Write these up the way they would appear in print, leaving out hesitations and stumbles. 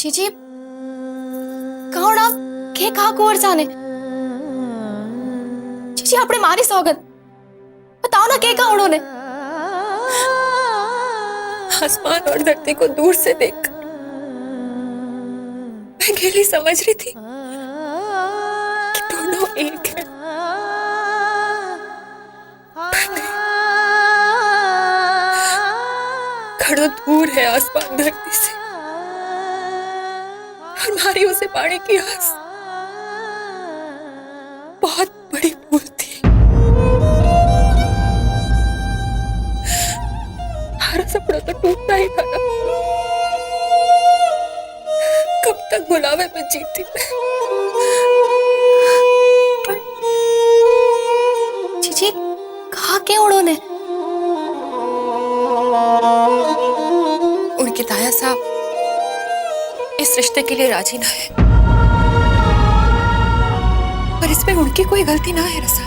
चीची कहोड़ा के कहा कुंवर जाने चीची आपने मारी सौगंध बताओ ना के कहा उन्होंने। आसमान और धरती को दूर से देख मैं अकेली समझ रही थी कि दोनों एक है, पर नहीं, खड़ो दूर है आसमान धरती से और मारी उसे पाने की आस बहुत बड़ी भूल थी। हमारा सपना तो टूटता ही था ना, कब तक बुलावे में जीती मैं। चीची कहा के उन्होंने। उनके ताया साहब इस रिश्ते के लिए राजी ना है, पर इसमें उनकी कोई गलती ना है रसा।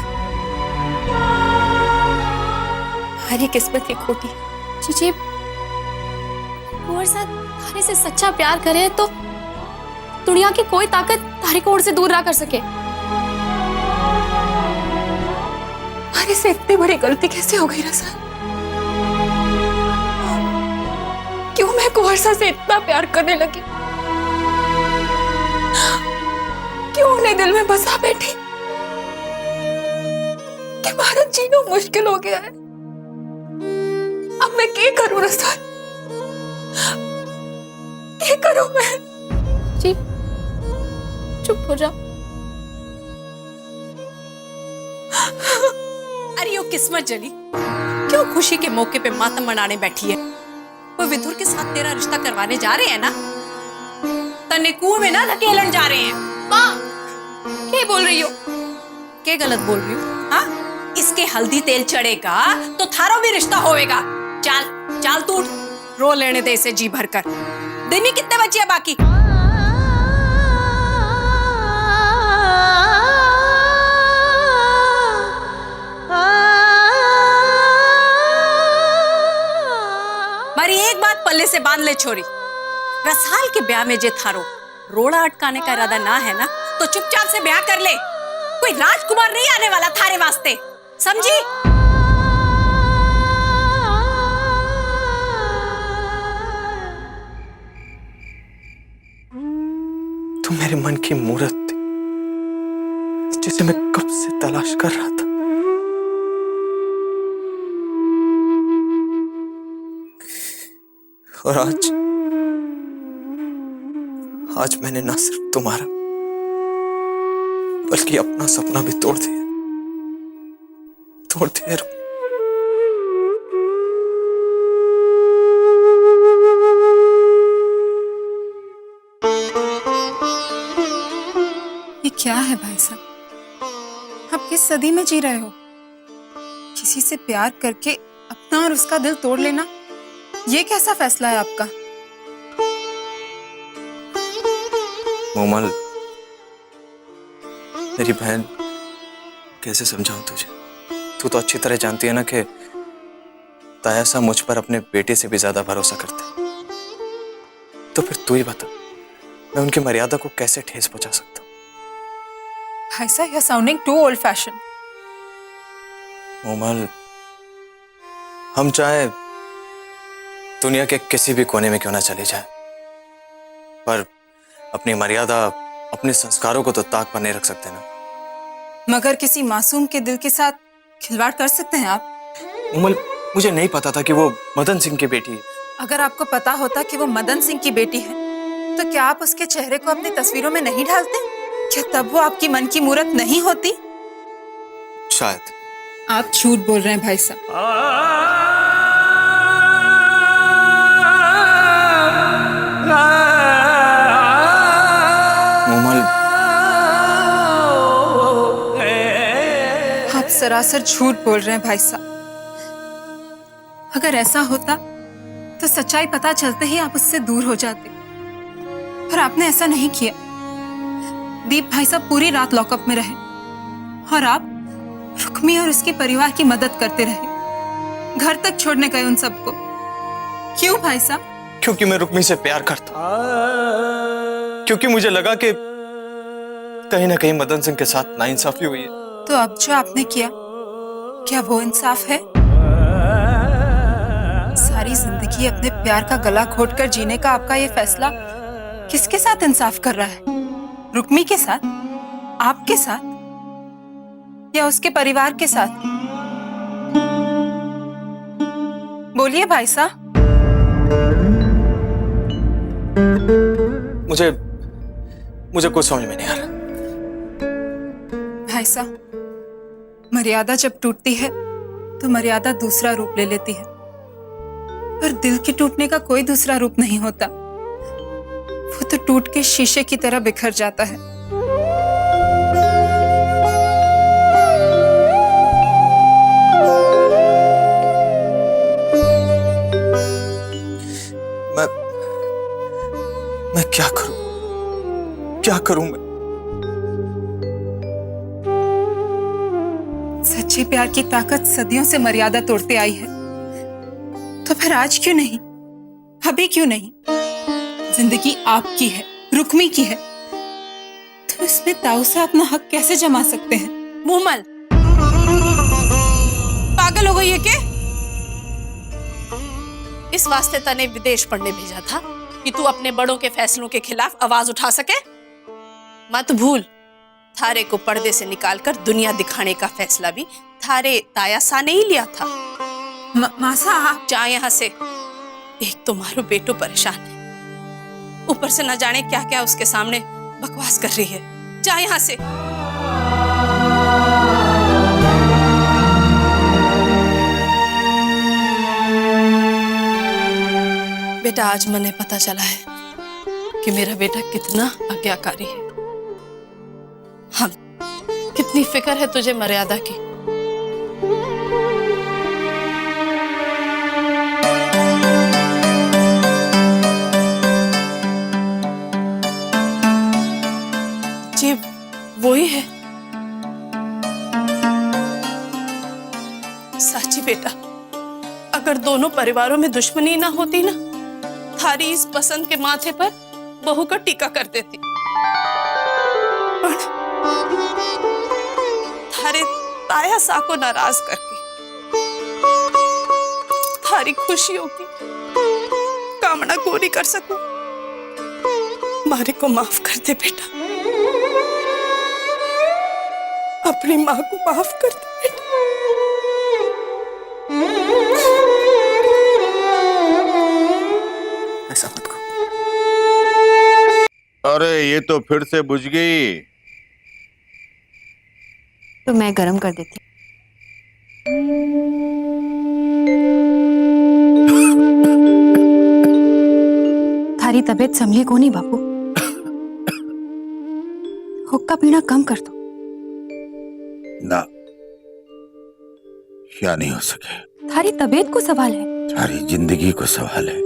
हमारी किस्मत ही खोटी। चीची कुंवर साहब थारे से सच्चा प्यार करे तो दुनिया की कोई ताकत थारे को और से दूर ना कर सके। हमारे से इतनी बड़ी गलती कैसे हो गई रसा? क्यों मैं कुंवरसा से इतना प्यार करने लगी? क्यों उन्हें दिल में बसा बैठी कि हमारा जीना मुश्किल हो गया है। अब मैं क्या करूं रसा? क्या करूं मैं? जी चुप हो जाओ। अरे यो किस्मत जली, क्यों खुशी के मौके पे मातम मनाने बैठी है? वो विदुर के साथ तेरा रिश्ता करवाने जा रहे हैं ना, तन्ने कुएं में ना धकेलन जा रहे हैं। माँ क्या बोल रही हो? क्या गलत बोल रही हूँ? हाँ, इसके हल्दी तेल चढ़ेगा तो थारो भी रिश्ता होएगा। चल चल तू रो लेने दे इसे जी भर कर। दिन ही कितने बचे हैं बाकी? मारी एक बात पल्ले से बांध ले छोरी, रसाल के ब्याह में जे थारो रोड़ा अटकाने का इरादा ना है ना, तो चुपचाप से ब्याह कर ले। कोई राजकुमार नहीं आने वाला थारे वास्ते, समझी? तू मेरे मन की मूरत थी जिसे मैं कब से तलाश कर रहा था। और आज मैंने ना सिर्फ तुम्हारा बल्कि अपना सपना भी तोड़ दिया। ये क्या है भाई साहब? आप किस सदी में जी रहे हो? किसी से प्यार करके अपना और उसका दिल तोड़ लेना, ये कैसा फैसला है आपका? मोमल, मेरी बहन, कैसे समझाऊं तुझे? तू तो अच्छी तरह जानती है ना कि ताया साहब मुझ पर अपने बेटे से भी ज्यादा भरोसा करते हैं। तो फिर तू ही बता, मैं उनकी मर्यादा को कैसे ठेस पहुंचा सकता हूं? भाई साहब, you're sounding too old fashioned. Momal, हम चाहे दुनिया के किसी भी कोने में क्यों ना चले जाए, पर अपनी मर्यादा, अपने संस्कारों को तो ताक पर नहीं रख सकते ना। मगर किसी मासूम के दिल के साथ खिलवाड़ कर सकते हैं आप? मोमल, मुझे नहीं पता था कि वो मदन सिंह की बेटी है। अगर आपको पता होता कि वो मदन सिंह की बेटी है, तो क्या आप उसके चेहरे को अपनी तस्वीरों में नहीं डालते? क्या तब वो आपकी मन की मूरत नहीं होती? शायद। आप झूठ बोल रहे हैं भाई साहब। मोमल, आप सरासर झूठ बोल रहे हैं भाई साहब। अगर ऐसा होता तो सच्चाई पता चलते ही आप उससे दूर हो जाते, पर आपने ऐसा नहीं किया। दीप भाई साहब पूरी रात लॉकअप में रहे और आप रुक्मी और उसके परिवार की मदद करते रहे, घर तक छोड़ने गए उन सबको। क्यों भाई साहब? क्योंकि मैं रुक्मी से प्यार करता हूं। क्योंकि मुझे लगा कि कहीं ना कहीं मदन सिंह के साथ नाइंसाफी हुई है। तो अब जो आपने किया, क्या वो इंसाफ है? सारी जिंदगी अपने प्यार का गला घोटकर जीने का आपका ये फैसला किसके साथ इंसाफ कर रहा है? रुक्मी के साथ, आपके साथ, या उसके परिवार के साथ? बोलिए भाई साहब। मुझे कुछ समझ में नहीं आ रहा। भाई साहब, मर्यादा जब टूटती है तो मर्यादा दूसरा रूप ले लेती है, पर दिल के टूटने का कोई दूसरा रूप नहीं होता। वो तो टूट के शीशे की तरह बिखर जाता है। मैं क्या करूं? क्या करूं मैं? सच्चे प्यार की ताकत सदियों से मर्यादा तोड़ते आई है, तो फिर आज क्यों नहीं, अभी क्यों नहीं? जिंदगी आपकी है, रुक्मी की है, तो इसमें ताऊ से अपना हक कैसे जमा सकते हैं? मुहमल, पागल हो गई है क्या? इस वास्ते तने विदेश पढ़ने भेजा था कि तू अपने बड़ों के फैसलों के खिलाफ आवाज उठा सके। मत भूल, थारे को पर्दे से निकालकर दुनिया दिखाने का फैसला भी थारे ताया सा ने ही लिया था। मासा, आप जा यहाँ से। एक तो मारो बेटो परेशान है, ऊपर से न जाने क्या क्या उसके सामने बकवास कर रही है। जा यहाँ से। बेटा, आज मैंने पता चला है कि मेरा बेटा कितना आज्ञाकारी है। हाँ, कितनी फिक्र है तुझे मर्यादा की। जी, वही है। साची बेटा, अगर दोनों परिवारों में दुश्मनी ना होती ना, थारी इस पसंद के माथे पर बहू का टीका कर देती। थारे ताया सा को नाराज करके थारी खुशियों की कामना पूरी कर सकूं। मारे को माफ कर दे बेटा, अपनी माँ को माफ कर दे बेटा। ऐसा मत करो। अरे ये तो फिर से बुझ गई। तो मैं गरम कर देती हूँ। थारी तबीयत संभली को नहीं बापू, हुक्का पीना कम कर दो। ना, क्या नहीं हो सके। थारी तबीयत को सवाल है, सारी जिंदगी को सवाल है।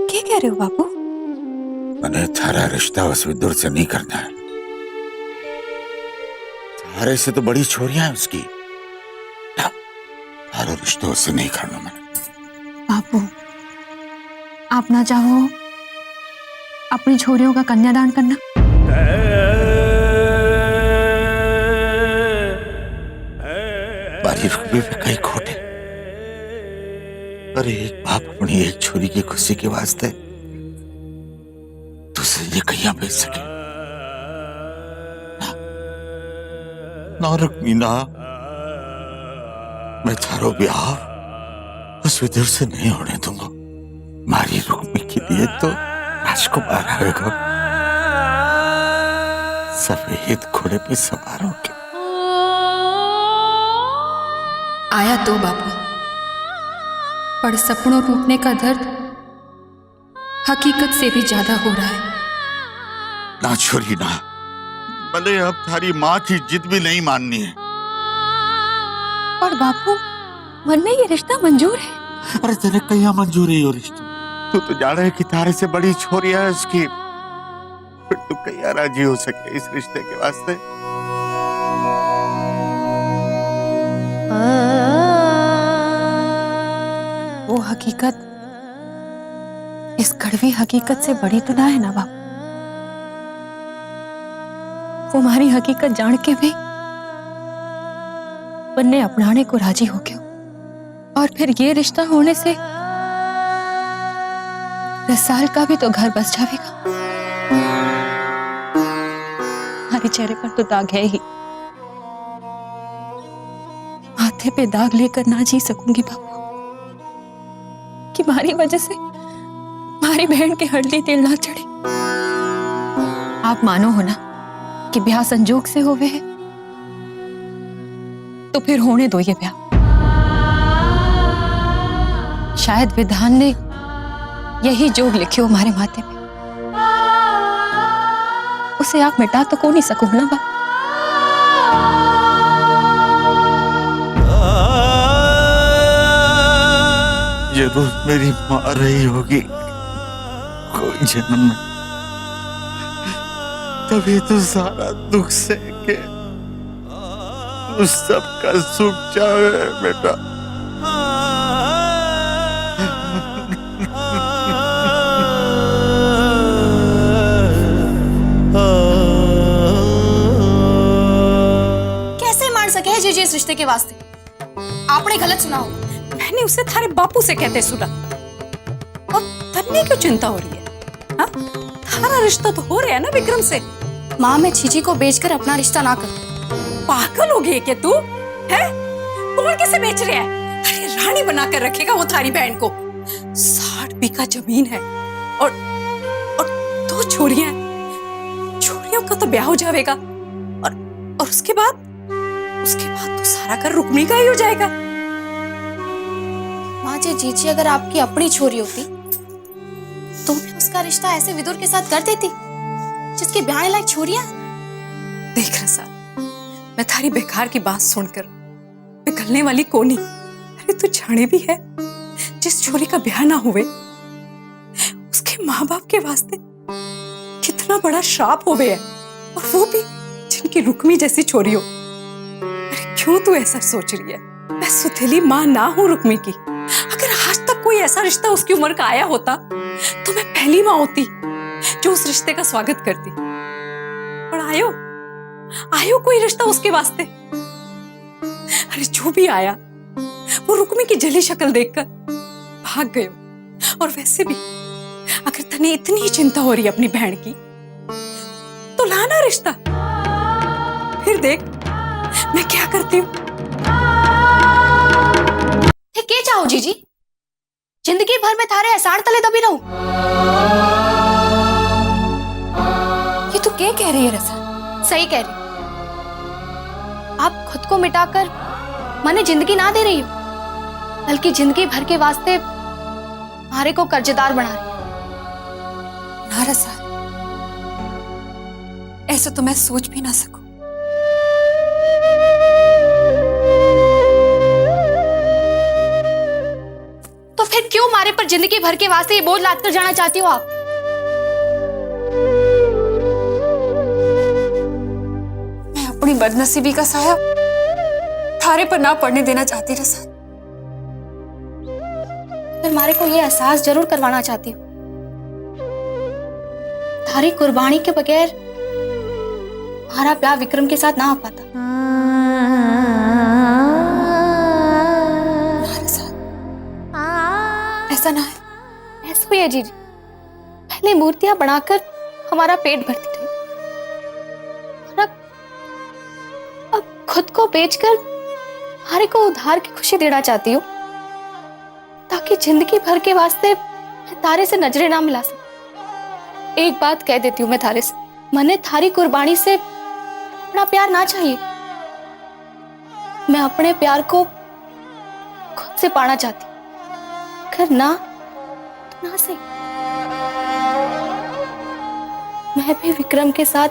क्या कह रहे हो बापू? मैंने थारा रिश्ता उस विदुर से नहीं करना है। थारे से तो बड़ी छोरियां हैं उसकी। थारा रिश्ता उससे नहीं करना मैंने। बापू, आप ना चाहो अपनी छोरियों का कन्यादान करना? बारी रुपये पे कई खोटे। अरे एक बाप अपनी एक छोरी की खुशी के वास्ते दूसरे ये कहिया बेच सके? ना रुक्मी ना, मैं थारो ब्याह उस विदुर से नहीं होने दूंगा। मारी रुक्मी के लिए तो राजकुमार आएगा, सफेद घोड़े पे सवार होके। आया तो बापू, पर सपनों टूटने का दर्द हकीकत से भी ज्यादा हो रहा है। ना छोरी ना, भले अब थारी माँ की जिद भी नहीं माननी है। और बापू, मन में ये रिश्ता मंजूर है। अरे तेरे कहीं मंजूरी हो रिश्ता? तू तो जान रहा है कि तारे से बड़ी छोरी है उसकी, फिर तू कहीं राजी हो सके इस रिश्ते के वास्ते? वो हकीकत इस कड़वी हकीकत से बड़ी तो ना है ना बाप। वो हमारी हकीकत जान के भी बनने अपनाने को राजी हो गया, और फिर ये रिश्ता होने से रसाल का भी तो घर बस जाएगा। हमारे चेहरे पर तो दाग है ही, माथे पे दाग लेकर ना जी सकूंगी बाबू, कि हमारी वजह से हमारी बहन के हल्दी तेल ना चढ़े। आप मानो हो ना कि ब्याह संजोग से होवे है, तो फिर होने दो ये ब्याह। शायद विधान ने यही जोग लिखे हो हमारे माथे पे, उसे आप मिटा तो को नहीं सको ना बाप। जरूर मेरी माँ रही होगी कोई जन्म में, तभी तो सारा दुख सह के तू सबका सुख चाहे बेटा। कैसे मार सके है जीजी इस रिश्ते के वास्ते? आपने गलत सुना हो। मैंने उसे थारे बापू से कहते सुना, और तन्ने क्यों चिंता हो रही है? हाँ, थारा रिश्ता तो हो रहा है ना विक्रम से। माँ, मैं जीजी को बेचकर अपना रिश्ता ना करूं। पागल हो गई क्या तू? है? कौन किसे बेच रहा है? अरे रानी बनाकर रखेगा वो थारी बहन को। 60 बीघा जमीन है, और 2 छोरियां हैं। छोरियों का तो ब्याह हो जाएगा, और उसके बाद तो सारा घर रुक्मी का ही हो जाएगा। माँ जी, जीजी अगर आपकी अपनी छोरी होती तो मैं उसका रिश्ता ऐसे विदुर के साथ कर देती जिसके ब्याह लायक छोरियां। देख रसा, मैं थारी बेकार की बात सुनकर पिघलने वाली कोनी। अरे तू जाने भी है, जिस छोरी का ब्याह ना हुए उसके माँ बाप के वास्ते कितना बड़ा श्राप हो गया है, और वो भी जिनकी रुक्मी जैसी छोरी हो। अरे क्यों तू ऐसा सोच रही है? मैं सुथेली माँ ना हूं रुक्मी की। अगर आज तक कोई ऐसा रिश्ता उसकी उम्र का आया होता तो मैं पहली माँ होती जो उस रिश्ते का स्वागत करती। और आयो कोई रिश्ता उसके वास्ते? अरे जो भी आया वो रुक्मी की जली शक्ल देखकर भाग गयो। और वैसे भी अगर तने इतनी ही चिंता हो रही है अपनी बहन की, तो लाना रिश्ता, फिर देख मैं क्या करती हूँ। के चाहो जीजी? जिंदगी भर में थारे एहसान तले दबी रहूं? ये तो क्या कह रही है रसा? सही कह रही। आप खुद को मिटाकर माने जिंदगी ना दे रही हो, बल्कि जिंदगी भर के वास्ते हमारे को कर्जदार बना रही हो। ना रसा, ऐसा तो मैं सोच भी ना सकूं। तो फिर क्यों हमारे पर जिंदगी भर के वास्ते ये बोझ लाद कर जाना चाहती हो आप? मैं अपनी बदनसीबी का साया थारे पर ना पड़ने देना चाहती रसा। फिर हमारे को ये एहसास जरूर करवाना चाहती हूँ, थारी कुर्बानी के बगैर हमारा प्यार विक्रम के साथ ना हो पाता। ऐसा ना है। ऐसा ही है जीजी, पहले मूर्तियां बनाकर हमारा पेट भरती रही, और अब खुद को बेचकर हमारे को उधार की खुशी देना चाहती हूँ, ताकि जिंदगी भर के वास्ते मैं तारे से नजरें ना मिला सकूं। एक बात कह देती हूँ मैं थारे से, मैंने थारी कुर्बानी से अपना प्यार ना चाहिए। मैं अपने प्यार को खुद से पाना चाहती हूँ। अगर ना तो ना सही, मैं भी विक्रम के साथ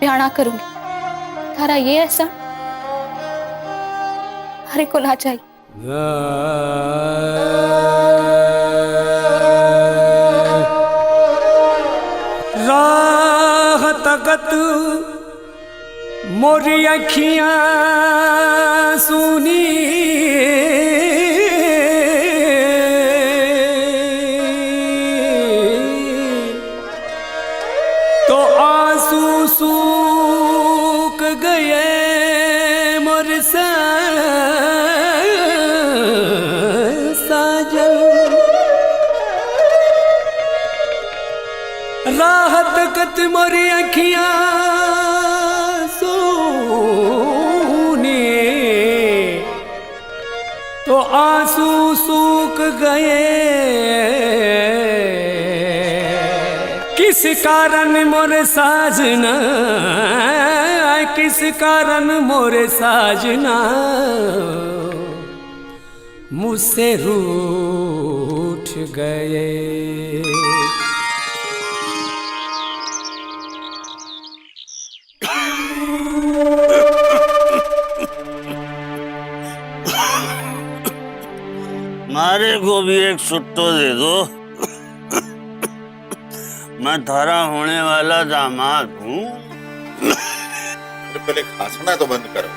ब्याह ना करूंगी। थारा ये ऐसा हरे को ना चाहिए। राह तकत मोरी अखियां सुनी गए मोर साजन, राहत कत मोरी अखियां सोने, तो आंसू सूख गए। किस कारण मोरे साजना, किस कारण मोरे साजना मुझसे रूठ गए। मारे को भी एक सुट्टो दे दो, मैं थारा होने वाला दामाद हूँ। पहले खांसना तो बंद करो।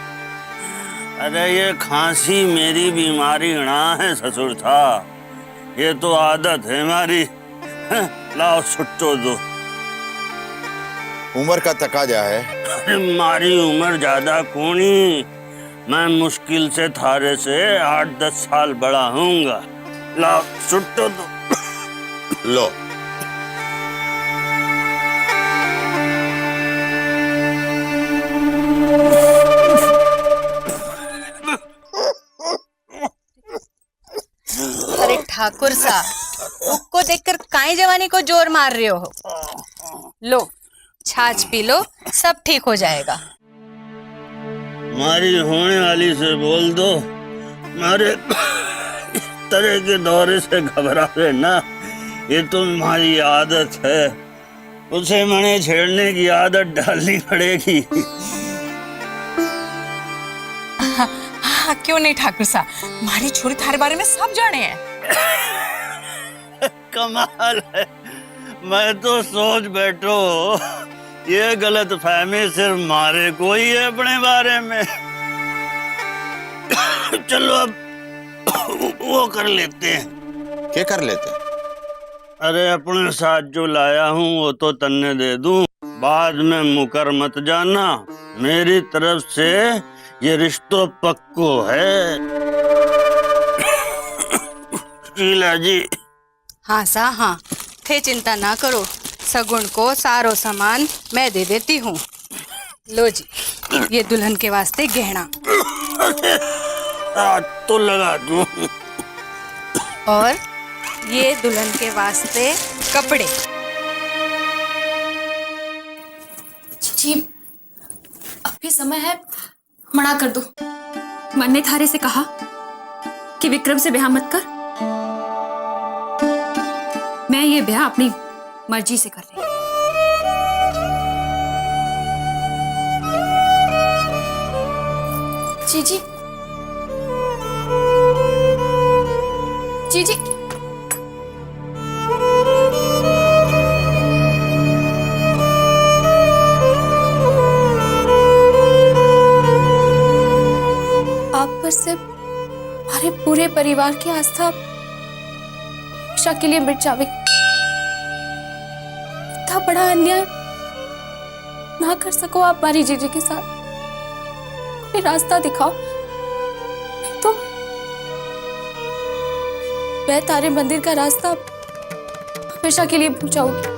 अरे ये खांसी मेरी बीमारी ना है ससुर था, ये तो आदत है हमारी। लाओ सुट्टो दो। उम्र का तकाजा है। अरे मारी उम्र ज्यादा कोनी, मैं मुश्किल से थारे से 8-10 साल बड़ा हूँगा। लाओ सुट्टो दो। लो। अरे ठाकुर सा, उसको देखकर काहे जवानी को जोर मार रहे हो? लो छाछ पी लो, सब ठीक हो जाएगा। मारी होने वाली से बोल दो, मारे तरह के दौरे से घबरावे ना, ये तो हमारी आदत है। उसे मने छेड़ने की आदत डालनी पड़ेगी। हाँ क्यों नहीं ठाकुर सा, हमारी छोरी थारे बारे में सब जाने हैं। कमाल है, मैं तो सोच बैठो ये गलत फहमी सिर्फ मारे को ही है अपने बारे में। चलो अब वो कर लेते हैं। क्या कर लेते? अरे अपने साथ जो लाया हूँ वो तो तन्ने दे दूं, बाद में मुकर मत जाना। मेरी तरफ से ये रिश्तो पक्को है। शीला जी। हाँ सा हाँ, थे चिंता ना करो, सगुन को सारो सामान मैं दे देती हूँ। लो जी, ये दुल्हन के वास्ते गहना। हाथ तो लगा दूं। और ये दुल्हन के वास्ते कपड़े। जी अभी समय है, मना कर दो। मन ने थारे से कहा कि विक्रम से ब्याह मत कर। मैं ये ब्याह अपनी मर्जी से कर रही हूं। जी जी जी जी आप पर से हमारे पूरे परिवार की आस्था हमेशा के लिए मिट जाएगी। इतना बड़ा अन्याय ना कर सको आप हमारी जीजी के साथ। कोई रास्ता दिखाओ, नहीं तो मैं तारे मंदिर का रास्ता हमेशा के लिए भूल जाऊंगी।